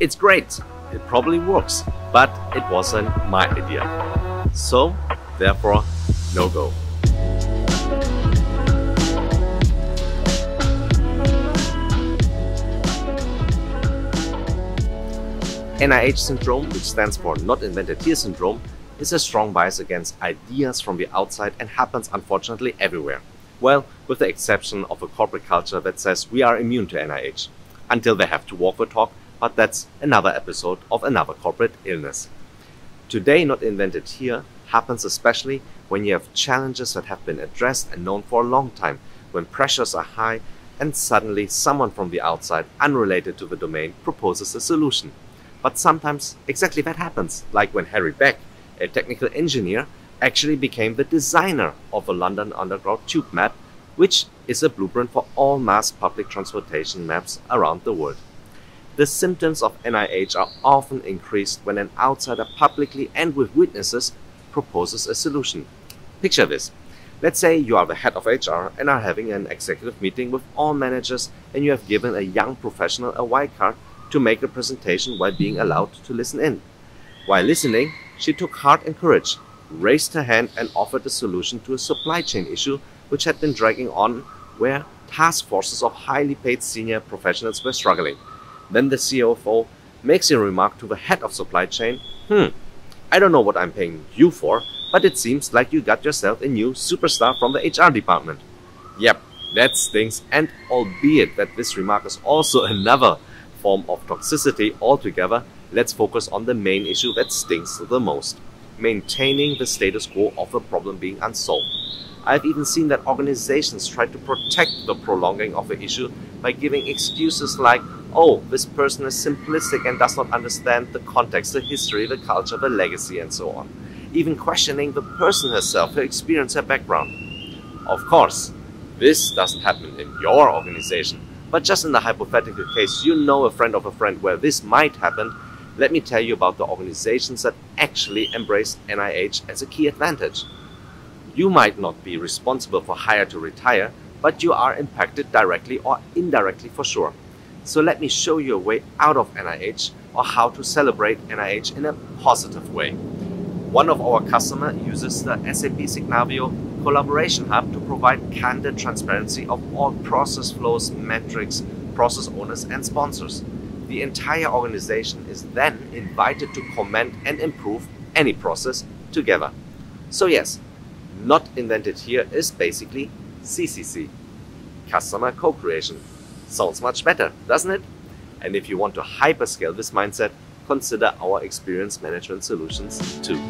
It's great, it probably works, but it wasn't my idea. So, therefore, no go. NIH syndrome, which stands for Not Invented Here syndrome, is a strong bias against ideas from the outside and happens unfortunately everywhere. Well, with the exception of a corporate culture that says we are immune to NIH, until they have to walk the talk, but that's another episode of another corporate illness. Today, Not Invented Here happens especially when you have challenges that have been addressed and known for a long time, when pressures are high and suddenly someone from the outside, unrelated to the domain, proposes a solution. But sometimes exactly that happens, like when Harry Beck, a technical engineer, actually became the designer of the London Underground tube map, which is a blueprint for all mass public transportation maps around the world. The symptoms of NIH are often increased when an outsider publicly and with witnesses proposes a solution. Picture this. Let's say you are the head of HR and are having an executive meeting with all managers, and you have given a young professional a white card to make a presentation while being allowed to listen in. While listening, she took heart and courage, raised her hand and offered a solution to a supply chain issue which had been dragging on, where task forces of highly paid senior professionals were struggling. Then the CFO makes a remark to the head of supply chain, I don't know what I'm paying you for, but it seems like you got yourself a new superstar from the HR department. Yep, that stinks, and albeit that this remark is also another form of toxicity altogether, let's focus on the main issue that stings the most: maintaining the status quo of the problem being unsolved. I've even seen that organizations try to protect the prolonging of the issue by giving excuses like, oh, this person is simplistic and does not understand the context, the history, the culture, the legacy, and so on. Even questioning the person herself, her experience, her background. Of course, this doesn't happen in your organization, but just in the hypothetical case you know a friend of a friend where this might happen, let me tell you about the organizations that actually embrace NIH as a key advantage. You might not be responsible for hire to retire, but you are impacted directly or indirectly for sure. So let me show you a way out of NIH, or how to celebrate NIH in a positive way. One of our customers uses the SAP Signavio Collaboration Hub to provide candid transparency of all process flows, metrics, process owners and sponsors. The entire organization is then invited to comment and improve any process together. So yes, Not Invented Here is basically CCC, Customer Co-Creation. Sounds much better, doesn't it? And if you want to hyperscale this mindset, consider our experience management solutions too.